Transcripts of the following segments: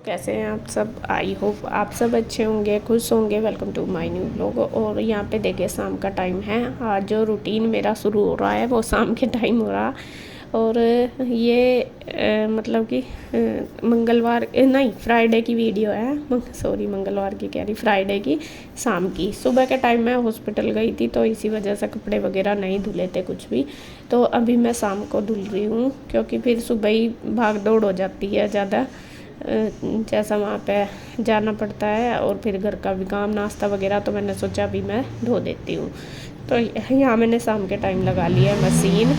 कैसे हैं आप सब। आई होप आप सब अच्छे होंगे, खुश होंगे। Welcome to my new blog. और यहाँ पे देखिए शाम का टाइम है। आज जो रूटीन मेरा शुरू हो रहा है वो शाम के टाइम हो रहा। और ये मतलब कि मंगलवार नहीं फ्राइडे की वीडियो है। सॉरी मंगलवार की कह रही, फ्राइडे की शाम की। सुबह के टाइम मैं हॉस्पिटल गई थी तो इसी वजह से कपड़े वगैरह नहीं धुले थे कुछ भी। तो अभी मैं शाम को धुल रही हूँ क्योंकि फिर सुबह ही भाग दौड़ हो जाती है ज़्यादा, जैसा वहाँ पे जाना पड़ता है और फिर घर का भी काम नाश्ता वगैरह। तो मैंने सोचा अभी मैं धो देती हूँ। तो यहाँ मैंने शाम के टाइम लगा लिया मशीन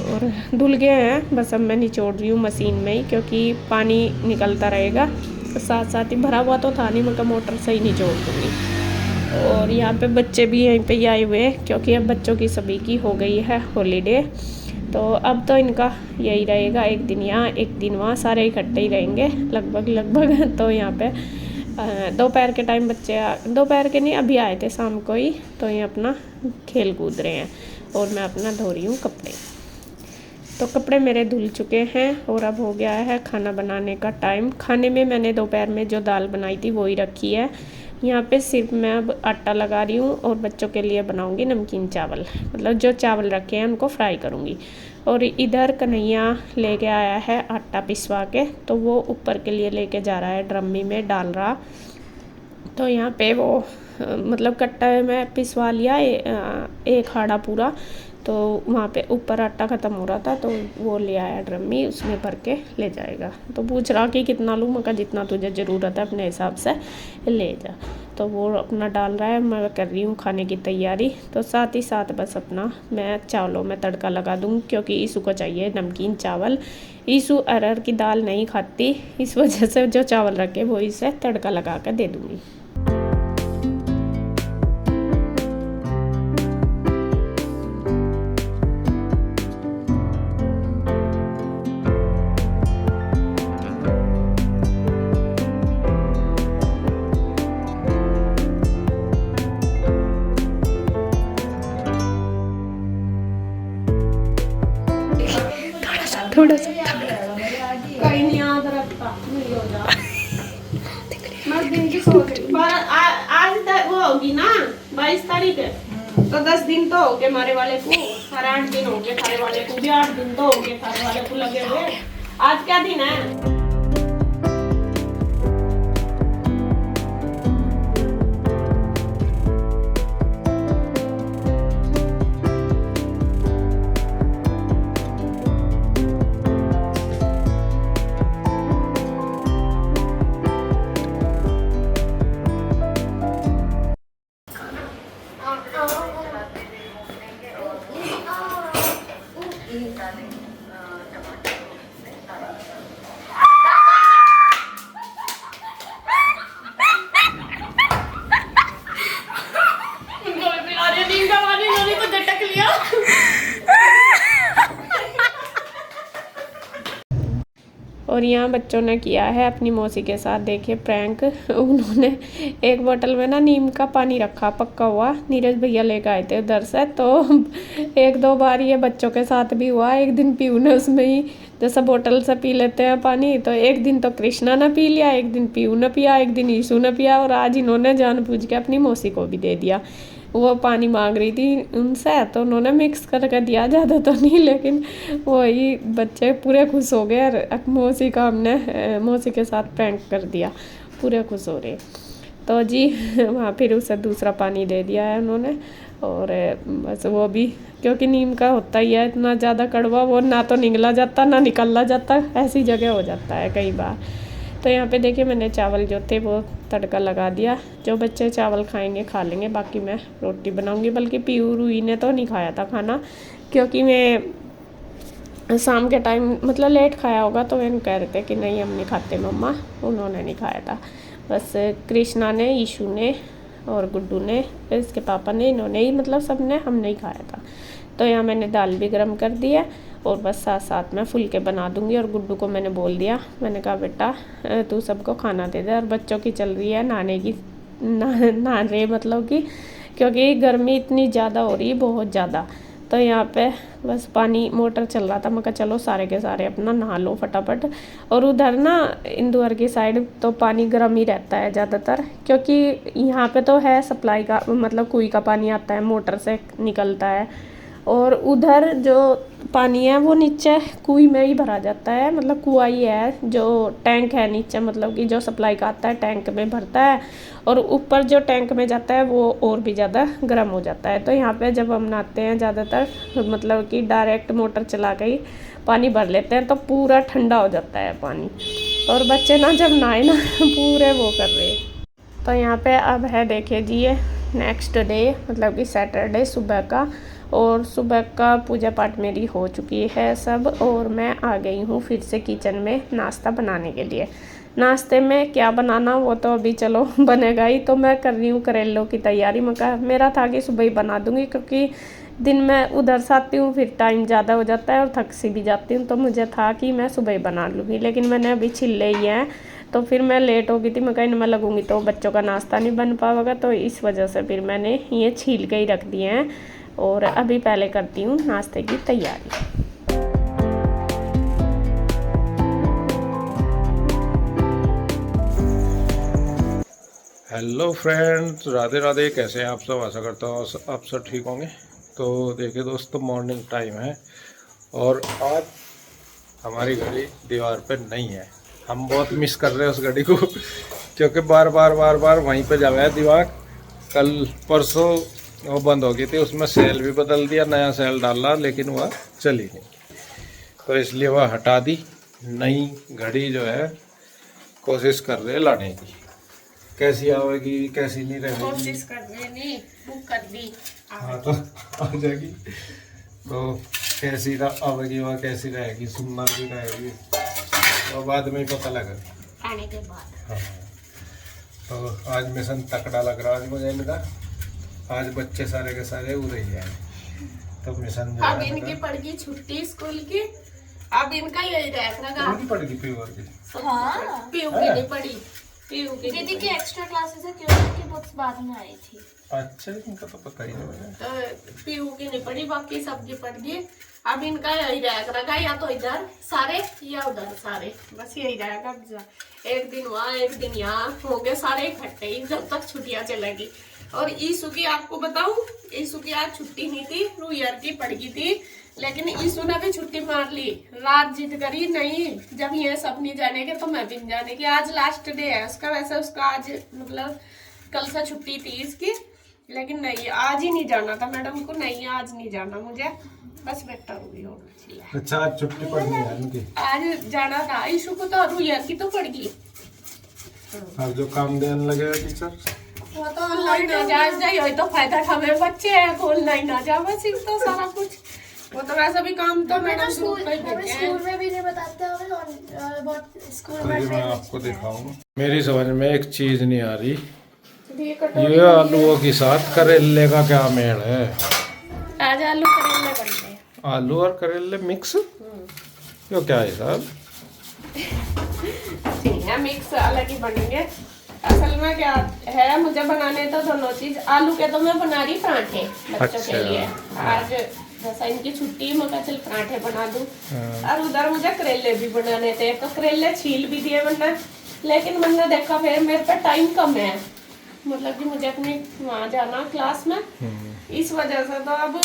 और धुल गए हैं। बस अब मैं निचोड़ रही हूँ मशीन में ही, क्योंकि पानी निकलता रहेगा। तो साथ साथ ही भरा हुआ तो था नहीं, मगर मोटर से ही निचोड़ दूँगी। और यहाँ पे बच्चे भी यहीं पे ही आए हुए हैं क्योंकि अब बच्चों की सभी की हो गई है हॉलीडे। तो अब तो इनका यही रहेगा, एक दिन यहाँ एक दिन वहाँ, सारे इकट्ठे ही रहेंगे लगभग। तो यहाँ पे दोपहर के टाइम बच्चे दोपहर के नहीं अभी आए थे शाम को ही। तो ये अपना खेल कूद रहे हैं और मैं अपना धो रही हूँ कपड़े। तो कपड़े मेरे धुल चुके हैं और अब हो गया है खाना बनाने का टाइम। खाने में मैंने दोपहर में जो दाल बनाई थी वही रखी है। यहाँ पे सिर्फ मैं अब आटा लगा रही हूँ और बच्चों के लिए बनाऊँगी नमकीन चावल। मतलब जो चावल रखे हैं उनको फ्राई करूँगी। और इधर कन्हैया लेके आया है आटा पिसवा के, तो वो ऊपर के लिए लेके जा रहा है, ड्रमी में डाल रहा। तो यहाँ पे वो मतलब कट्टा में पिसवा लिया एक हाड़ा पूरा। तो वहाँ पे ऊपर आटा ख़त्म हो रहा था तो वो ले आया ड्रमी, उसमें भर के ले जाएगा। तो पूछ रहा कि कितना लूँ, मगर जितना तुझे ज़रूरत है अपने हिसाब से ले जा। तो वो अपना डाल रहा है, मैं कर रही हूँ खाने की तैयारी। तो साथ ही साथ बस अपना मैं चावलों में तड़का लगा दूँ क्योंकि ईशू को चाहिए नमकीन चावल। ईशू अरहर की दाल नहीं खाती, इस वजह से जो चावल रखे वो इसे तड़का लगा कर दे दूँगी। थोड़ा सा कहीं नहीं याद रखता नहीं हो जा। मैं दिन की सोच रही हूँ। आज तक वो होगी ना 22 तारीख है, तो 10 दिन तो हो गए मारे वाले को, हर 8 दिन हो गए खाने वाले को भी, 8 दिन तो हो गए खाने वाले को लगे हुए। आज क्या दिन है? और यहाँ बच्चों ने किया है अपनी मौसी के साथ, देखिए प्रैंक। उन्होंने एक बोतल में ना नीम का पानी रखा पक्का हुआ, नीरज भैया लेकर आए थे उधर से। तो एक दो बार ये बच्चों के साथ भी हुआ। एक दिन पीयू ने उसमें ही जैसा बोतल से पी लेते हैं पानी, तो एक दिन तो कृष्णा ने पी लिया, एक दिन पीयू ने पिया, एक दिन ईशू ने पिया, और आज इन्होंने जानबूझ के अपनी मौसी को भी दे दिया। वो पानी मांग रही थी उनसे तो उन्होंने मिक्स करके दिया, ज़्यादा तो नहीं, लेकिन वही बच्चे पूरे खुश हो गए। मौसी का हमने मौसी के साथ प्रैंक कर दिया, पूरे खुश हो रहे। तो जी वहाँ फिर उसे दूसरा पानी दे दिया है उन्होंने। और बस वो भी क्योंकि नीम का होता ही है इतना ज़्यादा कड़वा, वो ना तो निगला जाता ना निकलना जाता, ऐसी जगह हो जाता है कई बार। तो यहाँ पे देखिए मैंने चावल जो थे वो तड़का लगा दिया। जो बच्चे चावल खाएंगे खा लेंगे, बाकी मैं रोटी बनाऊंगी। बल्कि पीयू रूही ने तो नहीं खाया था खाना, क्योंकि मैं शाम के टाइम मतलब लेट खाया होगा, तो वे कह रहे थे कि नहीं हम नहीं खाते मम्मा, उन्होंने नहीं खाया था। बस कृष्णा ने, ईशू ने और गुड्डू ने, इसके पापा ने, इन्होंने ही मतलब सब ने, हम नहीं खाया था। तो यहाँ मैंने दाल भी गर्म कर दी है और बस साथ साथ में फुलके बना दूंगी। और गुड्डू को मैंने बोल दिया, मैंने कहा बेटा तू सबको खाना दे दे। और बच्चों की चल रही है नहाने की, नहा रहे मतलब कि क्योंकि गर्मी इतनी ज़्यादा हो रही है, बहुत ज़्यादा। तो यहाँ पे बस पानी मोटर चल रहा था। मैं कहा चलो सारे के सारे अपना नहा लो फटाफट। और उधर ना इंदौर की साइड तो पानी गर्म ही रहता है ज़्यादातर, क्योंकि यहाँ पे तो है सप्लाई का, मतलब कुएं का पानी आता है, मोटर से निकलता है। और उधर जो पानी है वो नीचे कुएं में ही भरा जाता है, मतलब कुआं ही है, जो टैंक है नीचे, मतलब कि जो सप्लाई का आता है टैंक में भरता है, और ऊपर जो टैंक में जाता है वो और भी ज़्यादा गर्म हो जाता है। तो यहाँ पे जब हम नहाते हैं ज़्यादातर, मतलब कि डायरेक्ट मोटर चला के ही पानी भर लेते हैं, तो पूरा ठंडा हो जाता है पानी। और बच्चे ना जब नहाए ना पूरे वो कर रहे हैं। तो यहाँ पे अब है देखिए जी ये नेक्स्ट डे, मतलब कि सैटरडे सुबह का, और सुबह का पूजा पाठ मेरी हो चुकी है सब, और मैं आ गई हूँ फिर से किचन में नाश्ता बनाने के लिए। नाश्ते में क्या बनाना वो तो अभी चलो बनेगा ही। तो मैं कर रही हूँ करेलों की तैयारी। मेरा था कि सुबह ही बना दूँगी, क्योंकि दिन में उधर से आती हूँ फिर टाइम ज़्यादा हो जाता है और थक सी भी जाती हूँ, तो मुझे था कि मैं सुबह ही बना लूँगी। लेकिन मैंने अभी छिले ही हैं, तो फिर मैं लेट हो गई थी। मैं कहीं मैं लगूंगी तो बच्चों का नाश्ता नहीं बन पाएगा, तो इस वजह से फिर मैंने ये छील के ही रख दिए हैं। और अभी पहले करती हूँ नाश्ते की तैयारी। Hello friends, Radhe Radhe. कैसे हैं आप सब? आशा करता हूँ आप सब ठीक होंगे। तो देखिए दोस्तों, मॉर्निंग टाइम है और आज हमारी घड़ी दीवार पे नहीं है। हम बहुत मिस कर रहे हैं उस घड़ी को क्योंकि बार बार वहीं पे जमा है दीवार। कल परसों वो बंद हो गई थी, उसमें सेल भी बदल दिया, नया सेल डाला, लेकिन वह चली नहीं, तो इसलिए वह हटा दी। नई घड़ी जो है कोशिश कर रहे हैं लाने की। कैसी आवेगी कैसी नहीं रहेगी, कोशिश कर रहे नहीं, बुक कर दी। हाँ तो आ जाएगी। तो कैसी आवेगी वह कैसी रहेगी, सुनना भी रहेगी, और बाद में ही पता लगेगा आने के बाद। हाँ। तो आज मिशन तकड़ा लग रहा है मुझे इनका। आज बच्चे सारे के सारे उड़े ही हैं, तो मिशन जो अब है इनकी पड़ गई छुट्टी स्कूल की। अब इनका यही रहेगा। पड़ेगी प्योर की। हाँ, पीयू की नहीं पड़ी। दीदी की एक्स्ट्रा क्लासेस है, क्योंकि की बुक्स बाद में आई थी। अच्छा, इनका तो पता ही नहीं मुझे। तो पीयू की नहीं पड़ी, बाकी सबकी पड़ गई। अब इनका यही रहेगा, या तो इधर सारे या उधर सारे, बस यही रहेगा। एक दिन वहाँ एक दिन यहाँ हो गए सारे इकट्ठे ही, जब तक छुट्टियां चलेगी। और ईशु की आपको बताऊं, ईशु की आज छुट्टी नहीं थी, न्यू ईयर की पड़ गई थी, लेकिन ईशु ने भी छुट्टी मार ली। रात जिद करी, नहीं जब ये सब नहीं जाने के तो मैं भी नहीं जाने की। आज लास्ट डे है उसका, वैसे उसका आज मतलब कल से छुट्टी थी इसकी, लेकिन नहीं आज ही नहीं जाना था मैडम को। नहीं आज नहीं जाना मुझे, बस बेटर हुई हो। अच्छा, आज छुट्टी पड़नी है इनकी। आज जाना था ईशु को, तो न्यू ईयर की तो पड़ गई। अब जो काम देने लगे टीचर, वो तो ऑनलाइन आ जाए तो फायदा उठावे बच्चे है, ऑनलाइन आ जाए बस तो सारा कुछ। वो तो वैसा भी काम तो मैडम स्कूल में भी नहीं बताते हमें, बहुत स्कूल में मैं आपको दिखाऊंगा। मेरी समझ में एक चीज नहीं आ रही, ये आलूओं के साथ करेले का क्या मेल है? आज आलू करेले बनते हैं। आलू और करेले मिक्स, यो क्या है साहब? ठीक है, मिक्स अलग ही बनेंगे। असल में क्या है, मुझे बनाने तो दोनों चीज। आलू के तो मैं बना रही पराठे बच्चों के लिए। आज जैसा इनकी छुट्टी, मैं चल पराठे बना दूं। और उधर मुझे करेले भी बनाने थे, तो करेले छील भी दिए मैंने, लेकिन मैंने देखा फिर मेरे पे टाइम कम है, मतलब कि मुझे अपनी वहाँ जाना क्लास में, इस वजह से तो अब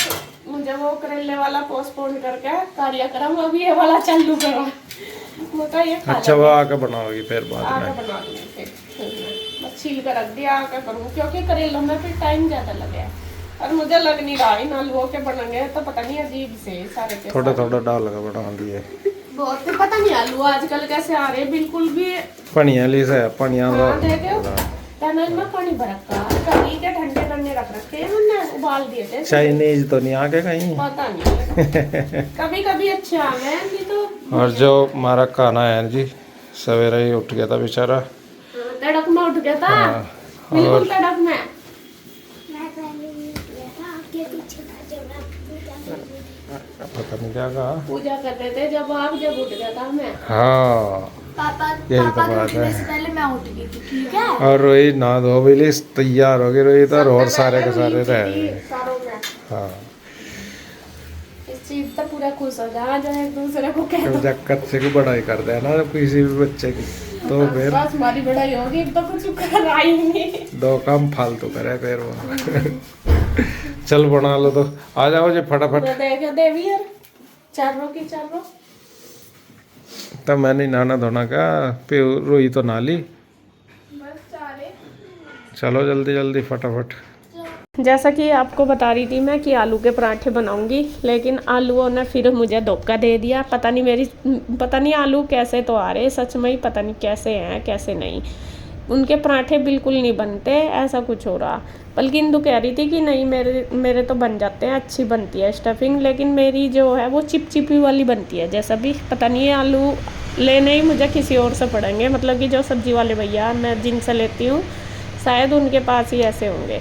मुझे वो करेले वाला पोस्टपोन करके कार्यक्रम अभी ये वाला चालू करा। ये अच्छा, वो आके बनाओगी फिर बाद में? आके बना दूंगी फिर, बस छील कर रख दिया आके करूँ, क्योंकि करेलों में फिर टाइम ज़्यादा लगे। और मुझे लग नहीं रहा इन आलुओं के बनेंगे, तो पता नहीं अजीब से सारे के थोड़ा थोड़ा डाल लगा बना दिए। बहुत पता नहीं आलू आजकल कैसे आ रहे, बिल्कुल भी पनिया ली से पनिया में पानी भरका कभी के ठंडे करने रख रखे हैं, हमने उबाल दिए थे। चाइनीज तो नहीं आके कहीं, पता नहीं कभी कभी अच्छे आ गए नहीं तो। और जो हमारा खाना है जी, सवेरे ही उठ गया था बेचारा, तड़क में उठ गया था, बिल्कुल तड़क में। पता नहीं क्या कहा, पूजा कर रहे थे जब उठ गया था मैं। हाँ पापा यही पापा तो बात है। से पहले मैं उठ गई थी, ठीक है। और रोहित नहा धो भी तैयार हो गई रोहित, और सारे के सारे रह गए। हाँ, तो पूरा खुश हो जा जो एक दूसरे को कहते जब कच्चे की बढ़ाई कर दे ना किसी भी बच्चे की तो फिर बस हमारी बड़ाई होगी तो कुछ कर आएंगे। दो काम फालतू करे फिर वो चल बना लो तो आ जाओ जी फटाफट। देखो देवी यार चारों की चारों तब मैंने नहाना धोना का रोई तो ना ली। चलो जल्दी जल्दी फटाफट। जैसा कि आपको बता रही थी मैं कि आलू के पराठे बनाऊंगी, लेकिन आलूओं ने फिर मुझे धोखा दे दिया। पता नहीं आलू कैसे तो आ रहे, सच में ही पता नहीं कैसे हैं कैसे नहीं। उनके पराठे बिल्कुल नहीं बनते, ऐसा कुछ हो रहा। बल्कि इंदु कह रही थी कि नहीं मेरे तो बन जाते हैं, अच्छी बनती है स्टफिंग, लेकिन मेरी जो है वो चिपचिपी वाली बनती है। जैसा भी पता नहीं है, आलू लेने ही मुझे किसी और से पड़ेंगे, मतलब कि जो सब्जी वाले भैया मैं जिनसे लेती हूँ शायद उनके पास ही ऐसे होंगे।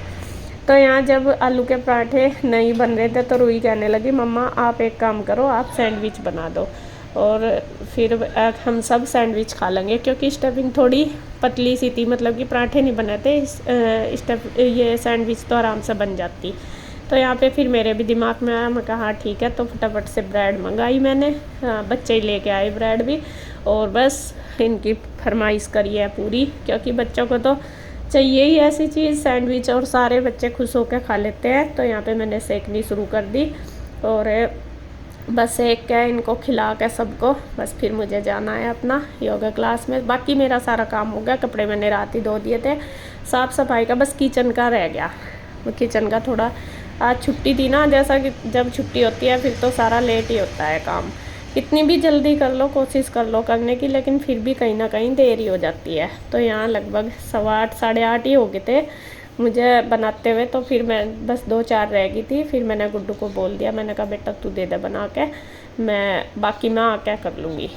तो यहाँ जब आलू के पराठे नहीं बन रहे थे तो रूही कहने लगी मम्मा आप एक काम करो, आप सैंडविच बना दो और फिर हम सब सैंडविच खा लेंगे, क्योंकि स्टफिंग थोड़ी पतली सी थी, मतलब कि पराठे नहीं बने थे, ये सैंडविच तो आराम से बन जाती। तो यहाँ पे फिर मेरे भी दिमाग में आया, मैं कहा हाँ ठीक है। तो फटाफट से ब्रेड मंगाई मैंने, बच्चे ही लेके आए ब्रेड भी, और बस इनकी फरमाइश करी है पूरी, क्योंकि बच्चों को तो चाहिए ही ऐसी चीज़ सैंडविच, और सारे बच्चे खुश होकर खा लेते हैं। तो यहाँ पे मैंने सेकनी शुरू कर दी और बस सेक के इनको खिला के सबको बस फिर मुझे जाना है अपना योगा क्लास में। बाकी मेरा सारा काम हो गया, कपड़े मैंने रात ही धो दिए थे, साफ़ सफाई का बस किचन का रह गया। किचन का थोड़ा आज छुट्टी थी ना, जैसा कि जब छुट्टी होती है फिर तो सारा लेट ही होता है काम, कितनी भी जल्दी कर लो, कोशिश कर लो करने की, लेकिन फिर भी कहीं ना कहीं देरी हो जाती है। तो यहाँ लगभग 8:15 साढ़े 8 ही हो गए थे मुझे बनाते हुए। तो फिर मैं बस 2-4 रह गई थी, फिर मैंने गुड्डू को बोल दिया, मैंने कहा बेटा तू दे दे बना के, मैं बाकी मैं आके कर लूँगी,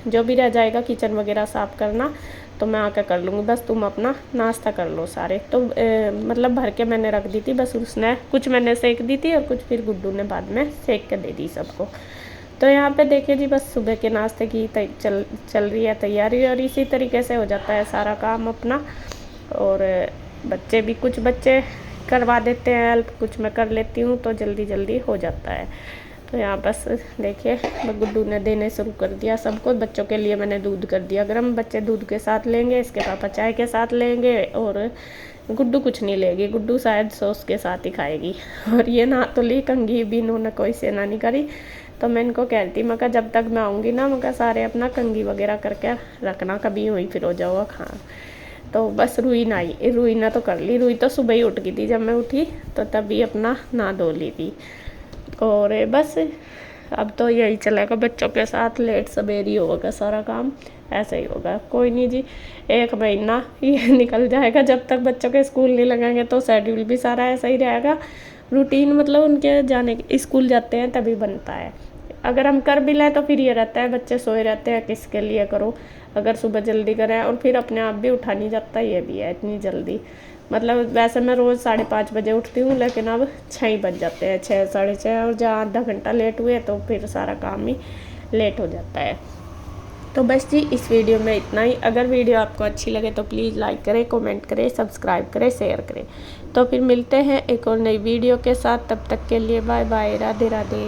जो भी रह जाएगा किचन वगैरह साफ़ करना तो मैं आके कर लूँगी, बस तुम अपना नाश्ता कर लो सारे। तो मतलब भर के मैंने रख दी थी, बस उसने कुछ मैंने सेक दी थी और कुछ फिर गुड्डू ने बाद में सेक के दे दी सबको। तो यहाँ पे देखिए जी बस सुबह के नाश्ते की चल रही है तैयारी, और इसी तरीके से हो जाता है सारा काम अपना। और बच्चे भी, कुछ बच्चे करवा देते हैं हेल्प, कुछ मैं कर लेती हूँ, तो जल्दी जल्दी हो जाता है। तो यहाँ बस देखिए गुड्डू ने देने शुरू कर दिया सबको। बच्चों के लिए मैंने दूध कर दिया गर्म, बच्चे दूध के साथ लेंगे, इसके पापा चाय के साथ लेंगे, और गुड्डू कुछ नहीं लेगी, गुड्डू शायद सॉस के साथ ही खाएगी। और ये ना तो ली कंघी भी इन्होंने कोई सेना नहीं करी। तो मैं इनको कहती, मैं कहा जब तक मैं आऊँगी ना, मैं कहा सारे अपना कंघी वगैरह करके रखना, कभी वहीं फिर हो जाओगा खा। तो बस रूही ना तो कर ली, रूही तो सुबह ही उठ गई थी, जब मैं उठी तो तभी अपना नहा धो ली थी। और बस अब तो यही चलेगा बच्चों के साथ, लेट सवेरी होगा सारा काम, ऐसे ही होगा। कोई नहीं जी, 1 महीना ये निकल जाएगा, जब तक बच्चों के स्कूल नहीं लगेंगे तो शेड्यूल भी सारा ऐसा ही रहेगा। रूटीन मतलब उनके जाने स्कूल जाते हैं तभी बनता है, अगर हम कर भी लें तो फिर ये रहता है बच्चे सोए रहते हैं, किसके लिए करो। अगर सुबह जल्दी करें और फिर अपने आप भी उठा नहीं जाता, ये भी है इतनी जल्दी। मतलब वैसे मैं रोज़ 5:30 बजे उठती हूँ, लेकिन अब 6 बज जाते हैं, 6 साढ़े 6, और जहाँ आधा घंटा लेट हुए तो फिर सारा काम ही लेट हो जाता है। तो बस जी इस वीडियो में इतना ही। अगर वीडियो आपको अच्छी लगे तो प्लीज़ लाइक करें, कमेंट करें, सब्सक्राइब करें, शेयर करें। तो फिर मिलते हैं एक और नई वीडियो के साथ, तब तक के लिए बाय बाय, राधे राधे।